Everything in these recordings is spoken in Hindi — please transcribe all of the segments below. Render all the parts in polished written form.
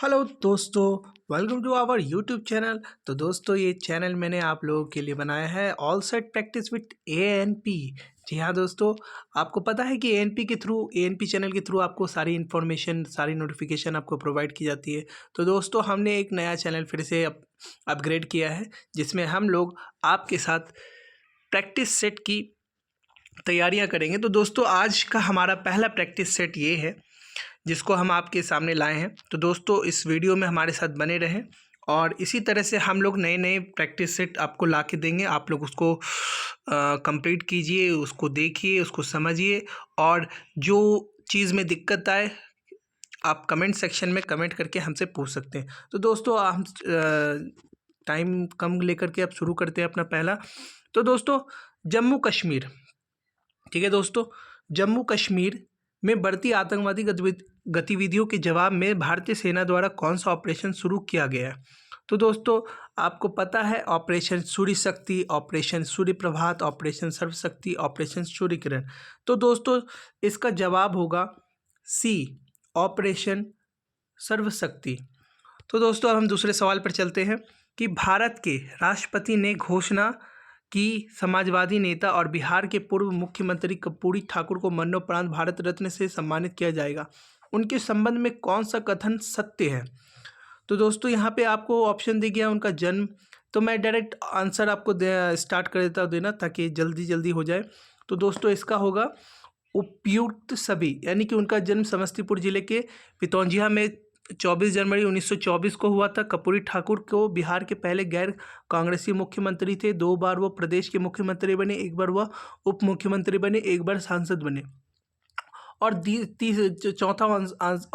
हेलो दोस्तों, welcome to our YouTube channel. तो दोस्तों, ये चैनल मैंने आप लोगों के लिए बनाया है all set practice with ANP. जी हाँ दोस्तों, आपको पता है कि एएनपी चैनल के थ्रू आपको सारी इन्फॉर्मेशन, सारी नोटिफिकेशन आपको प्रोवाइड की जाती है। तो दोस्तों, हमने एक नया चैनल फिर से अपग्रेड किया है, जिसमें हम लोग आपके साथ प्रैक्टिस सेट की तैयारियां करेंगे। तो दोस्तों, आज का हमारा पहला प्रैक्टिस सेट ये है जिसको हम आपके सामने लाए हैं। तो दोस्तों, इस वीडियो में हमारे साथ बने रहें और इसी तरह से हम लोग नए नए प्रैक्टिस सेट आपको ला के देंगे। आप लोग उसको कंप्लीट कीजिए, उसको देखिए, उसको समझिए और जो चीज़ में दिक्कत आए आप कमेंट सेक्शन में कमेंट करके हमसे पूछ सकते हैं। तो दोस्तों, हम टाइम कम लेकर के अब शुरू करते हैं अपना पहला। तो दोस्तों, जम्मू कश्मीर, ठीक है दोस्तों, जम्मू कश्मीर में बढ़ती आतंकवादी गतिविधियों के जवाब में भारतीय सेना द्वारा कौन सा ऑपरेशन शुरू किया गया है? तो दोस्तों, आपको पता है ऑपरेशन सूर्य शक्ति, ऑपरेशन सूर्य प्रभात, ऑपरेशन सर्वशक्ति, ऑपरेशन सूर्य किरण। तो दोस्तों, इसका जवाब होगा सी, ऑपरेशन सर्वशक्ति। तो दोस्तों, अब हम दूसरे सवाल पर चलते हैं कि भारत के राष्ट्रपति ने घोषणा कि समाजवादी नेता और बिहार के पूर्व मुख्यमंत्री कर्पूरी ठाकुर को मरणोपरांत भारत रत्न से सम्मानित किया जाएगा। उनके संबंध में कौन सा कथन सत्य है? तो दोस्तों, यहाँ पे आपको ऑप्शन दे गया उनका जन्म। तो मैं डायरेक्ट आंसर आपको स्टार्ट कर देता हूँ देना, ताकि जल्दी जल्दी हो जाए। तो दोस्तों, इसका होगा उपयुक्त सभी, यानी कि उनका जन्म समस्तीपुर जिले के पितौंजिया में 24 जनवरी 1924 को हुआ था। कर्पूरी ठाकुर को बिहार के पहले गैर कांग्रेसी मुख्यमंत्री थे। 2 बार वो प्रदेश के मुख्यमंत्री बने, 1 बार वह उप मुख्यमंत्री बने, 1 बार सांसद बने। और चौथा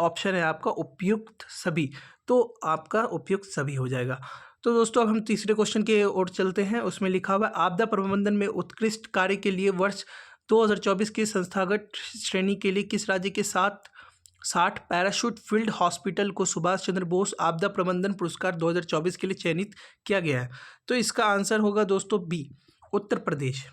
ऑप्शन है आपका उपयुक्त सभी। तो आपका उपयुक्त सभी हो जाएगा। तो दोस्तों, अब हम तीसरे क्वेश्चन की ओर चलते हैं। उसमें लिखा हुआ है आपदा प्रबंधन में उत्कृष्ट कार्य के लिए वर्ष 2024 की संस्थागत श्रेणी के लिए किस राज्य के साथ 60 पैराशूट फील्ड हॉस्पिटल को सुभाष चंद्र बोस आपदा प्रबंधन पुरस्कार 2024 के लिए चयनित किया गया है? तो इसका आंसर होगा दोस्तों बी, उत्तर प्रदेश।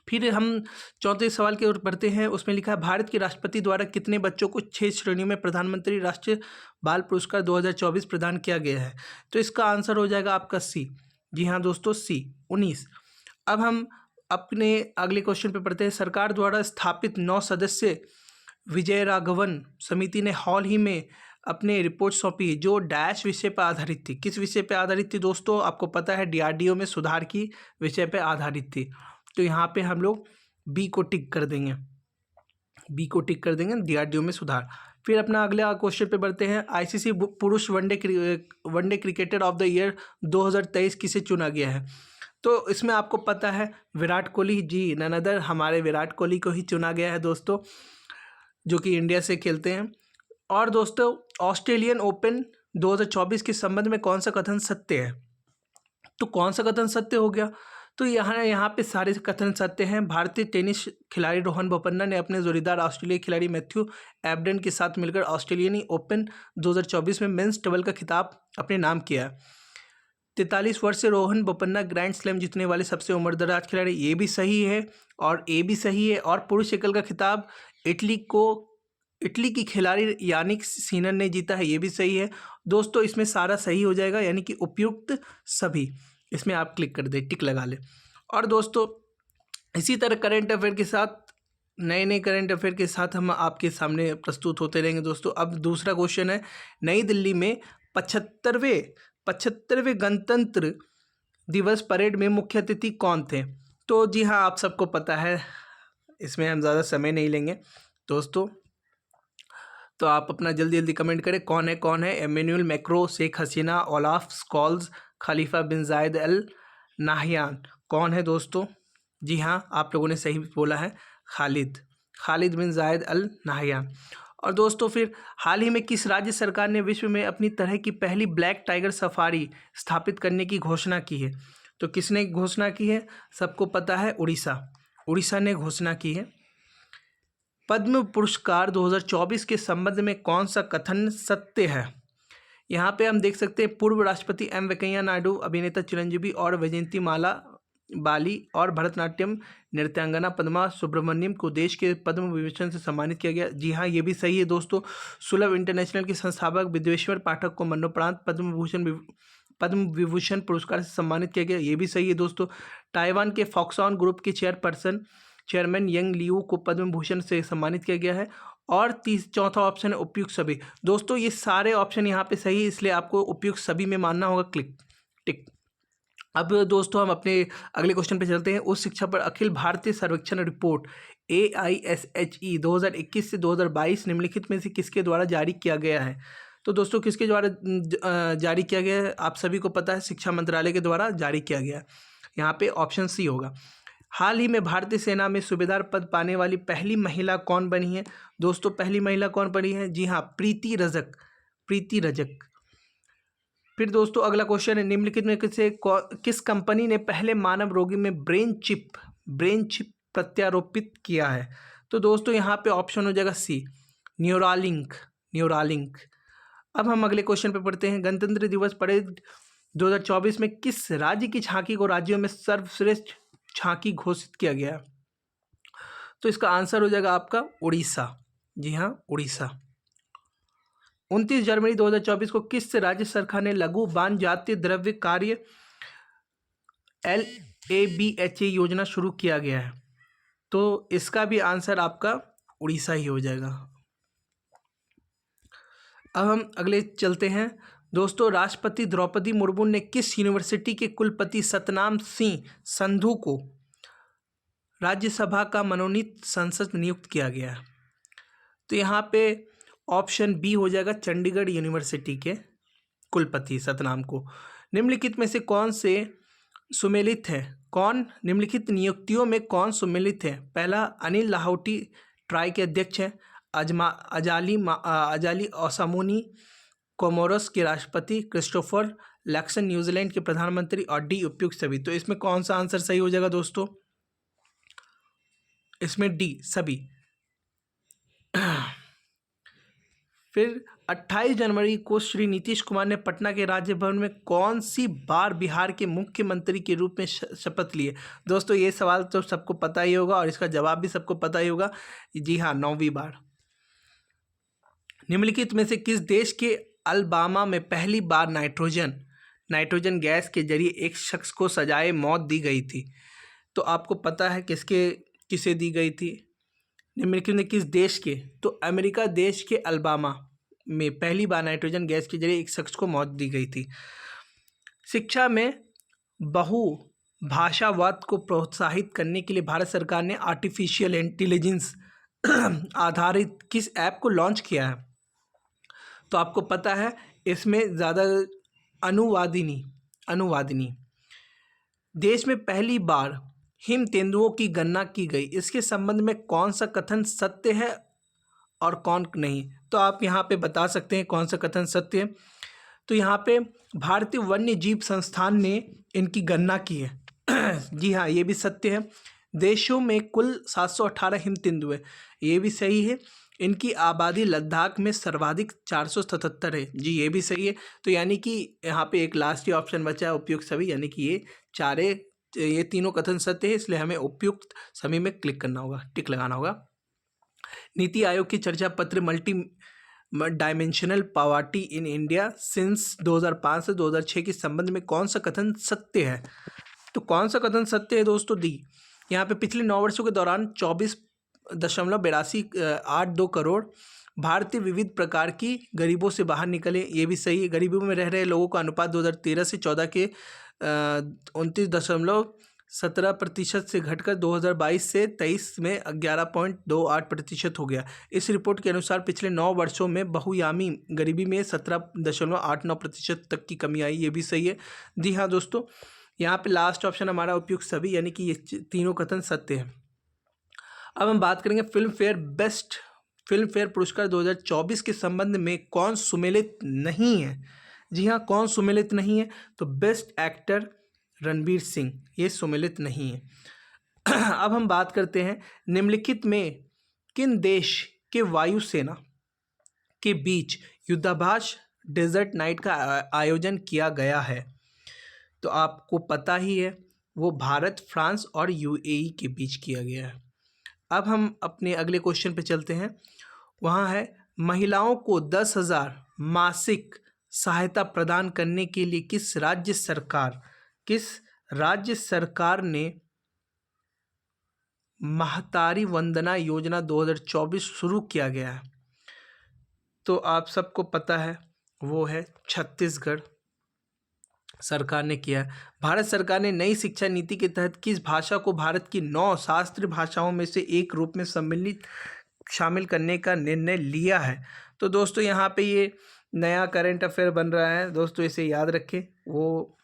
फिर हम चौथे सवाल की ओर बढ़ते हैं। उसमें लिखा है भारत के राष्ट्रपति द्वारा कितने बच्चों को 6 श्रेणियों में प्रधानमंत्री राष्ट्रीय बाल पुरस्कार 2024 प्रदान किया गया है? तो इसका आंसर हो जाएगा आपका सी। जी हाँ दोस्तों, सी, 19। अब हम अपने अगले क्वेश्चन पे पढ़ते हैं। सरकार द्वारा स्थापित 9 सदस्य विजय राघवन समिति ने हाल ही में अपने रिपोर्ट सौंपी जो डैश विषय पर आधारित थी। किस विषय पर आधारित थी दोस्तों? आपको पता है डीआरडीओ में सुधार की विषय पर आधारित थी। तो यहाँ पे हम लोग बी को टिक कर देंगे, बी को टिक कर देंगे, डीआरडीओ में सुधार। फिर अपना अगले क्वेश्चन पे बढ़ते हैं। आईसीसी पुरुष one day cricketer of the year 2023 किसे चुना गया है? तो इसमें आपको पता है विराट कोहली जी, नन अदर हमारे विराट कोहली को ही चुना गया है दोस्तों, जो कि इंडिया से खेलते हैं। और दोस्तों, ऑस्ट्रेलियन ओपन 2024 के संबंध में कौन सा कथन सत्य है? तो कौन सा कथन सत्य हो गया? तो यहाँ पे सारे कथन सत्य हैं। भारतीय टेनिस खिलाड़ी रोहन बोपन्ना ने अपने जोड़ीदार ऑस्ट्रेलियाई खिलाड़ी मैथ्यू एबडन के साथ मिलकर ऑस्ट्रेलियन ओपन 2024 में मेंस डबल का खिताब अपने नाम किया है। 43 वर्ष से रोहन बोपन्ना ग्रैंड स्लैम जीतने वाले सबसे उम्रदराज खिलाड़ी, ये भी सही है और ए भी सही है। और पुरुष एकल का खिताब इटली की खिलाड़ी यानिक सिनर ने जीता है, ये भी सही है दोस्तों। इसमें सारा सही हो जाएगा, यानी कि उपयुक्त सभी। इसमें आप क्लिक कर दे, टिक लगा ले। और दोस्तों, इसी तरह करंट अफेयर के साथ, नए नए करंट अफेयर के साथ हम आपके सामने प्रस्तुत होते रहेंगे दोस्तों। अब दूसरा क्वेश्चन है, नई दिल्ली में 75वें गणतंत्र दिवस परेड में मुख्य अतिथि कौन थे? तो जी हाँ, आप सबको पता है, इसमें हम ज़्यादा समय नहीं लेंगे दोस्तों। तो आप अपना जल्दी जल्दी कमेंट करें, कौन है? Emmanuel Macron, Sheikh Hasina, Olaf Scholtz, खलीफा बिन जायद अल नाहयान। कौन है दोस्तों? जी हाँ, आप लोगों ने सही बोला है, खालिद बिन जायद अल नाहयान। और दोस्तों, फिर हाल ही में किस राज्य सरकार ने विश्व में अपनी तरह की पहली ब्लैक टाइगर सफारी स्थापित करने की घोषणा की है? तो किसने घोषणा की है? सबको पता है, उड़ीसा ने घोषणा की है। पद्म पुरस्कार 2024 के संबंध में कौन सा कथन सत्य है? यहाँ पे हम देख सकते हैं पूर्व राष्ट्रपति एम वेंकैया नायडू, अभिनेता चिरंजीवी और वैजयंती माला बाली और भरतनाट्यम नृत्यांगना पद्मा सुब्रमण्यम को देश के पद्म विभूषण से सम्मानित किया गया। जी हाँ, ये भी सही है दोस्तों। सुलभ इंटरनेशनल के संस्थापक विद्वेश्वर पाठक को मरणोपरांत पद्म विभूषण पुरस्कार से सम्मानित किया गया। ये भी सही है दोस्तों। ताइवान के फॉक्सॉन ग्रुप के चेयरमैन यंग लियू को पद्म भूषण से सम्मानित किया गया है। और चौथा ऑप्शन है उपयुक्त सभी। दोस्तों ये सारे ऑप्शन यहाँ पे सही है, इसलिए आपको उपयुक्त सभी में मानना होगा, क्लिक टिक। अब दोस्तों हम अपने अगले क्वेश्चन पे चलते हैं। उच्च शिक्षा पर अखिल भारतीय सर्वेक्षण रिपोर्ट AISHE 2021 से 2022 निम्नलिखित में से किसके द्वारा जारी किया गया है? तो दोस्तों किसके द्वारा जारी किया गया है? आप सभी को पता है, शिक्षा मंत्रालय के द्वारा जारी किया गया है। यहाँ पे ऑप्शन सी होगा। हाल ही में भारतीय सेना में सूबेदार पद पाने वाली पहली महिला कौन बनी है? दोस्तों पहली महिला कौन बनी है? जी हाँ, प्रीति रजक। फिर दोस्तों अगला क्वेश्चन है, निम्नलिखित में किस कंपनी ने पहले मानव रोगी में ब्रेन चिप प्रत्यारोपित किया है? तो दोस्तों यहाँ पे ऑप्शन हो जाएगा सी, न्यूरालिंक। अब हम अगले क्वेश्चन पे पढ़ते हैं। गणतंत्र दिवस परेड 2024 में किस राज्य की झांकी को राज्यों में सर्वश्रेष्ठ झांकी घोषित किया गया? तो इसका आंसर हो जाएगा आपका उड़ीसा। जी हाँ, उड़ीसा। 29 जनवरी 2024 को किस राज्य सरकार ने लघु बान जातीय द्रव्य कार्य LABHA योजना शुरू किया गया है? तो इसका भी आंसर आपका उड़ीसा ही हो जाएगा। अब हम अगले चलते हैं दोस्तों। राष्ट्रपति द्रौपदी मुर्मू ने किस यूनिवर्सिटी के कुलपति सतनाम सिंह संधू को राज्यसभा का मनोनीत सांसद नियुक्त किया गया है? तो यहाँ पे ऑप्शन बी हो जाएगा, चंडीगढ़ यूनिवर्सिटी के कुलपति सतनाम को। निम्नलिखित में से कौन से सुमेलित है? निम्नलिखित नियुक्तियों में कौन सुमेलित है? पहला, अनिल लाहौटी ट्राई के अध्यक्ष हैं। अजाली ओसामुनी कोमोरोस के राष्ट्रपति। क्रिस्टोफर लक्सन न्यूजीलैंड के प्रधानमंत्री। और डी, उपयुक्त सभी। तो इसमें कौन सा आंसर सही हो जाएगा दोस्तों? इसमें डी, सभी। फिर 28 जनवरी को श्री नीतीश कुमार ने पटना के राज्य भवन में कौन सी बार बिहार के मुख्यमंत्री के रूप में शपथ लिए? दोस्तों ये सवाल तो सबको पता ही होगा और इसका जवाब भी सबको पता ही होगा। जी हाँ, 9वीं बार। निम्नलिखित में से किस देश के अलबामा में पहली बार नाइट्रोजन गैस के जरिए एक शख्स को सजाए मौत दी गई थी? तो आपको पता है किसे दी गई थी? निम्नलिखित में किस देश के? तो अमेरिका देश के अलबामा में पहली बार नाइट्रोजन गैस के जरिए एक शख्स को मौत दी गई थी। शिक्षा में बहुभाषावाद को प्रोत्साहित करने के लिए भारत सरकार ने आर्टिफिशियल इंटेलिजेंस आधारित किस ऐप को लॉन्च किया है? तो आपको पता है इसमें ज़्यादा अनुवादिनी। देश में पहली बार हिम तेंदुओं की गणना की गई, इसके संबंध में कौन सा कथन सत्य है और कौन नहीं? तो आप यहाँ पे बता सकते हैं कौन सा कथन सत्य है। तो यहाँ पे भारतीय वन्य जीव संस्थान ने इनकी गणना की है। जी हाँ, ये भी सत्य है। देशों में कुल 718 हिम तेंदुए, ये भी सही है। इनकी आबादी लद्दाख में सर्वाधिक 477 है। जी, ये भी सही है। तो यानी कि यहाँ पे एक लास्ट ही ऑप्शन बचा है, उपयुक्त सभी, यानी कि ये तीनों कथन सत्य है, इसलिए हमें उपयुक्त सभी में क्लिक करना होगा, टिक लगाना होगा। नीति आयोग की चर्चा पत्र multi dimensional poverty in India since 2005 से 2006 के संबंध में कौन सा कथन सत्य है? तो कौन सा कथन सत्य है दोस्तों? दी, यहाँ पे पिछले 9 वर्षों के दौरान 24.82 करोड़ भारतीय विविध प्रकार की गरीबों से बाहर निकले, ये भी सही है। गरीबी में रह रहे लोगों का अनुपात 2013 से 14 के 29.17% से घटकर 2022 से 23 में 11.28% हो गया। इस रिपोर्ट के अनुसार पिछले 9 वर्षों में बहुआयामी गरीबी में 17.89% तक की कमी आई, ये भी सही है। जी हाँ दोस्तों, यहाँ पे लास्ट ऑप्शन हमारा उपयुक्त सभी, यानी कि ये तीनों कथन सत्य है। अब हम बात करेंगे बेस्ट फिल्म फेयर पुरस्कार 2024 के संबंध में कौन सुमेलित नहीं है? जी हाँ, कौन सुमेलित नहीं है? तो बेस्ट एक्टर रणवीर सिंह, ये सुमेलित नहीं है। अब हम बात करते हैं निम्नलिखित में किन देश के वायुसेना के बीच युद्धाभ्यास डेजर्ट नाइट का आयोजन किया गया है? तो आपको पता ही है वो भारत, फ्रांस और यूएई के बीच किया गया है। अब हम अपने अगले क्वेश्चन पे चलते हैं। वहाँ है, महिलाओं को 10,000 मासिक सहायता प्रदान करने के लिए किस राज्य सरकार ने महतारी वंदना योजना 2024 शुरू किया गया है? तो आप सबको पता है, वो है छत्तीसगढ़ सरकार ने किया है। भारत सरकार ने नई शिक्षा नीति के तहत किस भाषा को भारत की 9 शास्त्रीय भाषाओं में से एक रूप में शामिल करने का निर्णय लिया है? तो दोस्तों यहाँ पे ये नया करंट अफेयर बन रहा है दोस्तों, इसे याद रखें। वो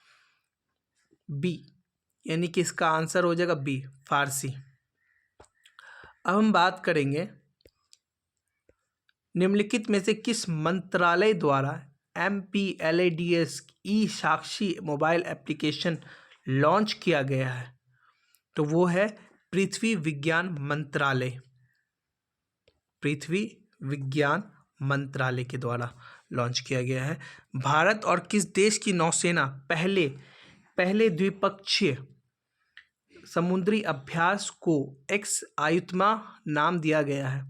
बी, यानी कि इसका आंसर हो जाएगा बी, फारसी। अब हम बात करेंगे, निम्नलिखित में से किस मंत्रालय द्वारा MPLADS ई साक्षी मोबाइल एप्लीकेशन लॉन्च किया गया है? तो वो है पृथ्वी विज्ञान मंत्रालय। पृथ्वी विज्ञान मंत्रालय के द्वारा लॉन्च किया गया है। भारत और किस देश की नौसेना पहले द्विपक्षीय समुद्री अभ्यास को एक्स आयुत्मा नाम दिया गया है?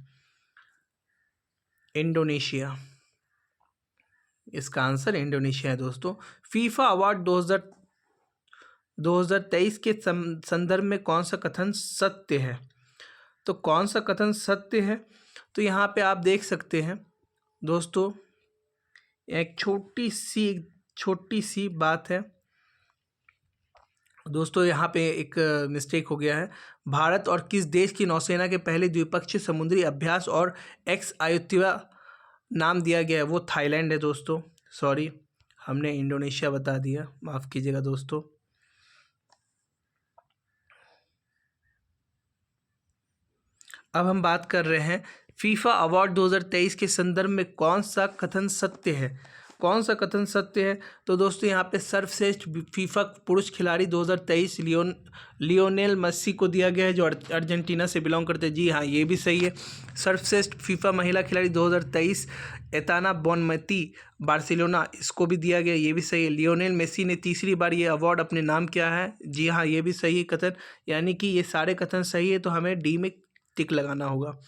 इंडोनेशिया। इसका आंसर इंडोनेशिया है दोस्तों। फीफा अवार्ड 2023 के संदर्भ में कौन सा कथन सत्य है? तो कौन सा कथन सत्य है? तो यहाँ पे आप देख सकते हैं दोस्तों, एक छोटी सी बात है दोस्तों, यहाँ पे एक मिस्टेक हो गया है। भारत और किस देश की नौसेना के पहले द्विपक्षीय समुद्री अभ्यास और एक्स आयुत्या नाम दिया गया है? वो थाईलैंड है दोस्तों। सॉरी, हमने इंडोनेशिया बता दिया, माफ़ कीजिएगा दोस्तों। अब हम बात कर रहे हैं, फीफा अवार्ड 2023 के संदर्भ में कौन सा कथन सत्य है? कौन सा कथन सत्य है? तो दोस्तों यहाँ पे सर्वश्रेष्ठ फीफा पुरुष खिलाड़ी 2023 लियोनेल मेसी को दिया गया है, जो अर्जेंटीना से बिलोंग करते हैं। जी हाँ, ये भी सही है। सर्वश्रेष्ठ फीफा महिला खिलाड़ी 2023 एताना बोनमती, बार्सिलोना, इसको भी दिया गया, ये भी सही है। लियोनेल मेसी ने तीसरी बार ये अवार्ड अपने नाम किया है। जी हाँ, ये भी सही है कथन, यानी कि ये सारे कथन सही है, तो हमें डी में टिक लगाना होगा।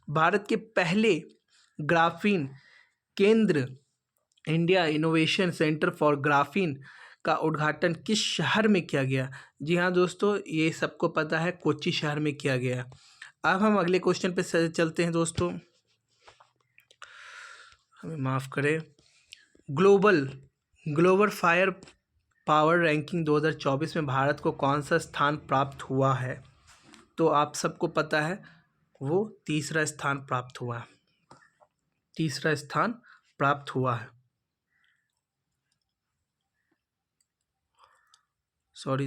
भारत के पहले ग्राफीन केंद्र, India innovation centre for graphene का उद्घाटन किस शहर में किया गया? जी हाँ दोस्तों, ये सबको पता है, कोच्चि शहर में किया गया। अब हम अगले क्वेश्चन पे चलते हैं दोस्तों, हमें माफ़ करें। ग्लोबल फायर पावर रैंकिंग 2024 में भारत को कौन सा स्थान प्राप्त हुआ है? तो आप सबको पता है, वो तीसरा स्थान प्राप्त हुआ है। तीसरा स्थान प्राप्त हुआ है। सॉरी,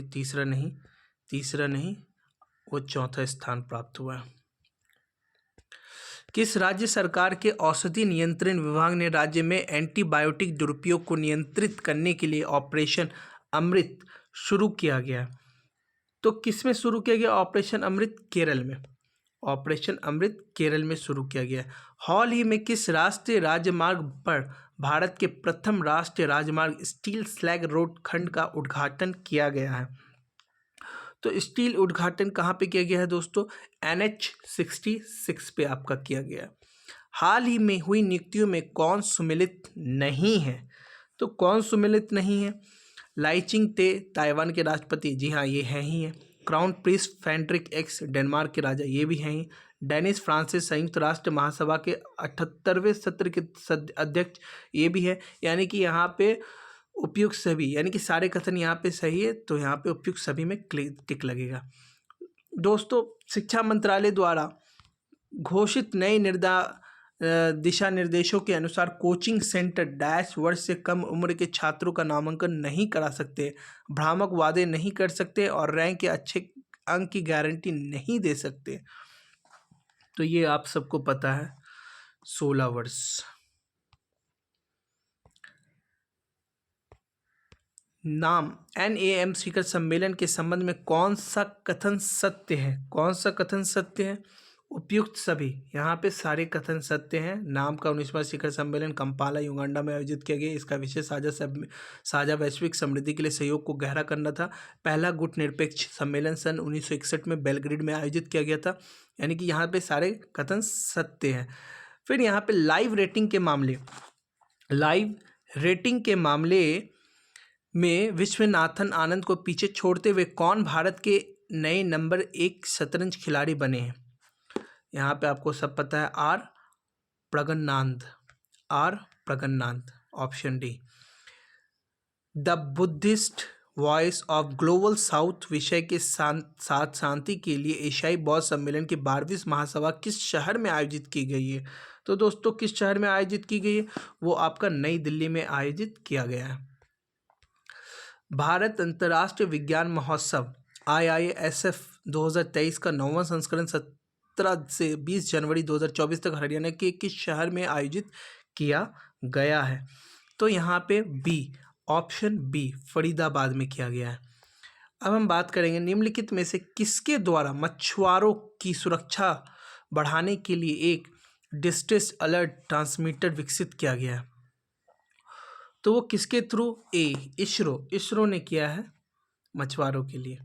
तीसरा नहीं, वो चौथा स्थान प्राप्त हुआ है। किस राज्य सरकार के औषधि नियंत्रण विभाग ने राज्य में एंटीबायोटिक दुरुपयोग को नियंत्रित करने के लिए ऑपरेशन अमृत शुरू किया गया? तो किस में शुरू किया गया ऑपरेशन अमृत? केरल में। ऑपरेशन अमृत केरल में शुरू किया गया। हाल ही में किस राष्ट्रीय राजमार्ग पर भारत के प्रथम राष्ट्रीय राजमार्ग स्टील स्लैग रोड खंड का उद्घाटन किया गया है? तो स्टील उद्घाटन कहाँ पे किया गया है दोस्तों? NH66 पे आपका किया गया। हाल ही में हुई नियुक्तियों में कौन सम्मिलित नहीं है? तो कौन सम्मिलित नहीं है? लाइचिंग ते ताइवान के राष्ट्रपति, जी हाँ, ये हैं ही है। Crown prince Frederik X Denmark के राजा, ये भी हैं ही। डेनिस फ्रांसिस संयुक्त राष्ट्र महासभा के 78वें सत्र के अध्यक्ष, ये भी है। यानी कि यहाँ पे उपयुक्त सभी, यानी कि सारे कथन यहाँ पे सही है, तो यहाँ पे उपयुक्त सभी में टिक लगेगा। दोस्तों, शिक्षा मंत्रालय द्वारा घोषित नए दिशा निर्देशों के अनुसार कोचिंग सेंटर डैश वर्ष से कम उम्र के छात्रों का नामांकन नहीं करा सकते, भ्रामक वादे नहीं कर सकते और रैंक या अच्छे अंक की गारंटी नहीं दे सकते। तो ये आप सबको पता है, 16 वर्ष। नाम NAM शिखर सम्मेलन के संबंध में कौन सा कथन सत्य है? कौन सा कथन सत्य है? उपयुक्त सभी, यहाँ पे सारे कथन सत्य हैं। नाम का 19वां शिखर सम्मेलन कंपाला युगांडा में आयोजित किया गया। इसका विषय साझा वैश्विक समृद्धि के लिए सहयोग को गहरा करना था। पहला गुट निरपेक्ष सम्मेलन सन 1961 में बेलग्रेड में आयोजित किया गया था। यानी कि यहाँ पे सारे कथन सत्य हैं। फिर यहाँ पे लाइव रेटिंग के मामले में विश्वनाथन आनंद को पीछे छोड़ते हुए कौन भारत के नए नंबर 1 शतरंज खिलाड़ी बने हैं? यहाँ पे आपको सब पता है, R Praggnanandhaa, option D. The Buddhist voice of global south विषय के साथ शांति के लिए एशियाई बौद्ध सम्मेलन की 12वीं महासभा किस शहर में आयोजित की गई है? तो दोस्तों किस शहर में आयोजित की गई है? वो आपका नई दिल्ली में आयोजित किया गया है। भारत अंतर्राष्ट्रीय विज्ञान महोत्सव IISF 2023 का 9वां संस्करण 17 से 20 जनवरी 2024 तक हरियाणा के किस शहर में आयोजित किया गया है? तो यहाँ पे बी, ऑप्शन बी, फरीदाबाद में किया गया है। अब हम बात करेंगे निम्नलिखित में से किसके द्वारा मछुआरों की सुरक्षा बढ़ाने के लिए एक डिस्ट्रेस अलर्ट ट्रांसमीटर विकसित किया गया है? तो वो किसके थ्रू? ए, इसरो ने किया है मछुआरों के लिए।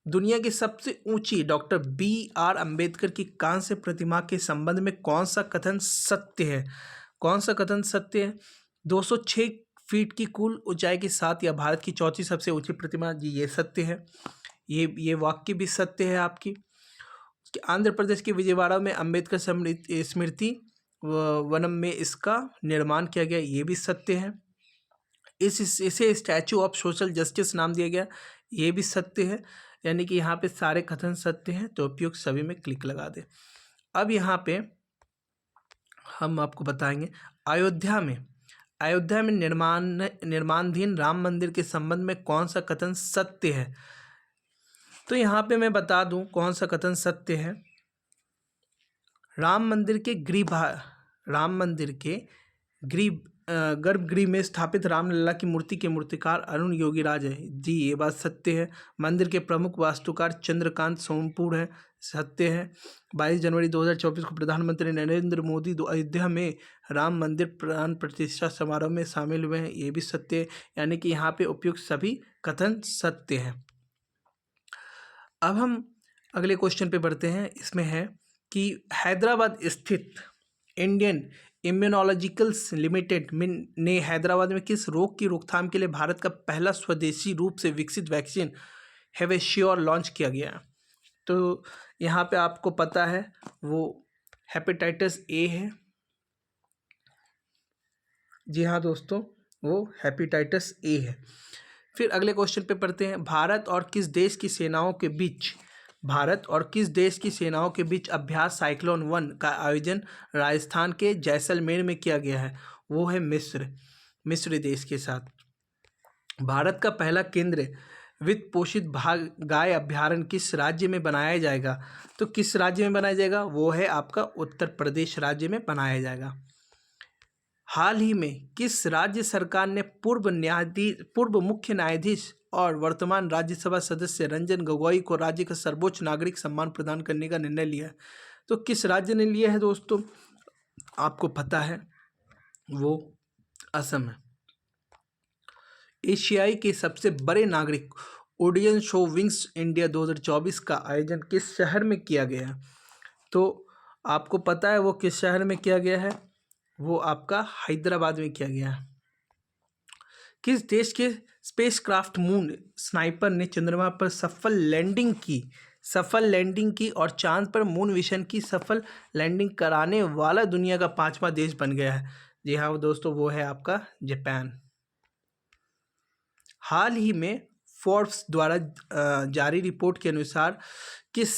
दुनिया की सबसे ऊंची डॉक्टर BR अंबेडकर की कांस्य प्रतिमा के संबंध में कौन सा कथन सत्य है? 206 फीट की कुल ऊंचाई के साथ यह भारत की चौथी सबसे ऊंची प्रतिमा, जी ये सत्य है। ये वाक्य भी सत्य है आपकी। आंध्र प्रदेश के विजयवाड़ा में अंबेडकर स्मृति वनम में इसका निर्माण किया गया, ये भी सत्य है। इसे स्टैचू ऑफ सोशल जस्टिस नाम दिया गया, ये भी सत्य है। यानी कि यहाँ पे सारे कथन सत्य हैं, तो उपयुक्त सभी में क्लिक लगा दें। अब यहाँ पे हम आपको बताएंगे अयोध्या में निर्माणाधीन राम मंदिर के संबंध में कौन सा कथन सत्य है? तो यहाँ पे मैं बता दूं कौन सा कथन सत्य है। राम मंदिर के गर्भगृह में स्थापित रामलला की मूर्ति के मूर्तिकार अरुण योगीराज है, जी ये बात सत्य है। मंदिर के प्रमुख वास्तुकार चंद्रकांत सोमपुर है, सत्य है। 22 जनवरी 2024 को प्रधानमंत्री नरेंद्र मोदी अयोध्या में राम मंदिर प्राण प्रतिष्ठा समारोह में शामिल हुए हैं, ये भी सत्य है। यानी कि यहाँ पे उपयुक्त सभी कथन सत्य हैं। अब हम अगले क्वेश्चन पे बढ़ते हैं। इसमें है कि हैदराबाद स्थित इंडियन इम्यूनोलॉजिकल्स लिमिटेड ने हैदराबाद में किस रोग की रोकथाम के लिए भारत का पहला स्वदेशी रूप से विकसित वैक्सीन हैवेश्योर लॉन्च किया गया? तो यहाँ पे आपको पता है वो हेपेटाइटिस ए है। जी हाँ दोस्तों, वो हेपेटाइटिस ए है। फिर अगले क्वेश्चन पे पढ़ते हैं। भारत और किस देश की सेनाओं के बीच अभ्यास साइक्लोन 1 का आयोजन राजस्थान के जैसलमेर में किया गया है? वो है मिस्र देश के साथ। भारत का पहला केंद्र वित्त पोषित गाय अभ्यारण्य किस राज्य में बनाया जाएगा? तो किस राज्य में बनाया जाएगा? वो है आपका उत्तर प्रदेश राज्य में बनाया जाएगा। हाल ही में किस राज्य सरकार ने पूर्व मुख्य न्यायाधीश और वर्तमान राज्यसभा सदस्य रंजन गोगोई को राज्य का सर्वोच्च नागरिक सम्मान प्रदान करने का निर्णय लिया है? तो किस राज्य ने लिया है दोस्तों? आपको पता है वो असम है। एशियाई के सबसे बड़े नागरिक उड्डयन शो विंग्स इंडिया 2024 का आयोजन किस शहर में किया गया है? तो आपको पता है वो किस शहर में किया गया है? वो आपका हैदराबाद में किया गया है। किस देश के स्पेसक्राफ्ट मून स्नाइपर ने चंद्रमा पर सफल लैंडिंग की और चांद पर मून मिशन की सफल लैंडिंग कराने वाला दुनिया का 5वां देश बन गया है? जी हाँ दोस्तों, वो है आपका जापान। हाल ही में फोर्ब्स द्वारा जारी रिपोर्ट के अनुसार किस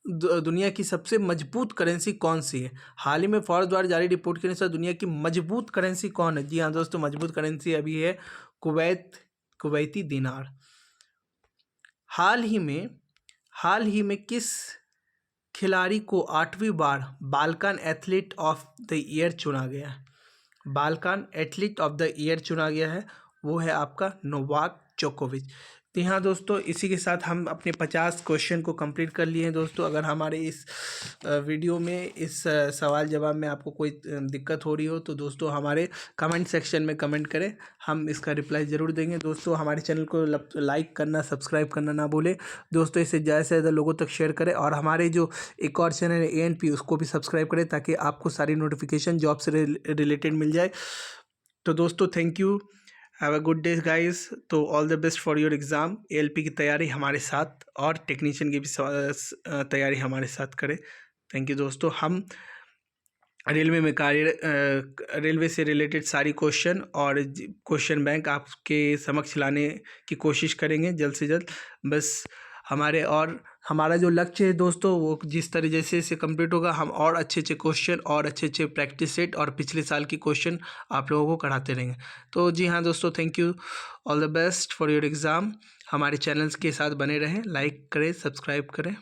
दुनिया की सबसे मजबूत करेंसी कौन सी है? हाल ही में फोर्ब्स द्वारा जारी रिपोर्ट के अनुसार दुनिया की मजबूत करेंसी कौन है? जी हाँ दोस्तों, मजबूत करेंसी अभी है कुवैती दिनार। हाल ही में किस खिलाड़ी को 8वीं बार Balkan athlete of the year चुना गया है? Balkan athlete of the year चुना गया है, वो है आपका नोवाक जोकोविच। तो यहाँ दोस्तों इसी के साथ हम अपने 50 क्वेश्चन को कंप्लीट कर लिए हैं दोस्तों। अगर हमारे इस वीडियो में इस सवाल जवाब में आपको कोई दिक्कत हो रही हो तो दोस्तों हमारे कमेंट सेक्शन में कमेंट करें, हम इसका रिप्लाई ज़रूर देंगे। दोस्तों हमारे चैनल को लाइक करना, सब्सक्राइब करना ना भूलें दोस्तों। इसे ज़्यादा से ज़्यादा लोगों तक शेयर करें और हमारे जो एक और चैनल है ANP, उसको भी सब्सक्राइब करें ताकि आपको सारी नोटिफिकेशन जॉब से रिलेटेड मिल जाए। तो दोस्तों thank you, have a good day guys. तो all the best for your exam. ALP की तैयारी हमारे साथ और टेक्नीशियन की भी तैयारी हमारे साथ करें। थैंक यू दोस्तों। हम रेलवे में रेलवे से रिलेटेड सारी क्वेश्चन और क्वेश्चन बैंक आपके समक्ष लाने की कोशिश करेंगे जल्द से जल्द। बस हमारा जो लक्ष्य है दोस्तों, वो जिस तरह जैसे से कंप्लीट होगा, हम और अच्छे अच्छे क्वेश्चन और अच्छे अच्छे प्रैक्टिस सेट और पिछले साल की क्वेश्चन आप लोगों को कराते रहेंगे। तो जी हाँ दोस्तों, thank you, all the best for your exam. हमारे चैनल्स के साथ बने रहें, लाइक करें, सब्सक्राइब करें।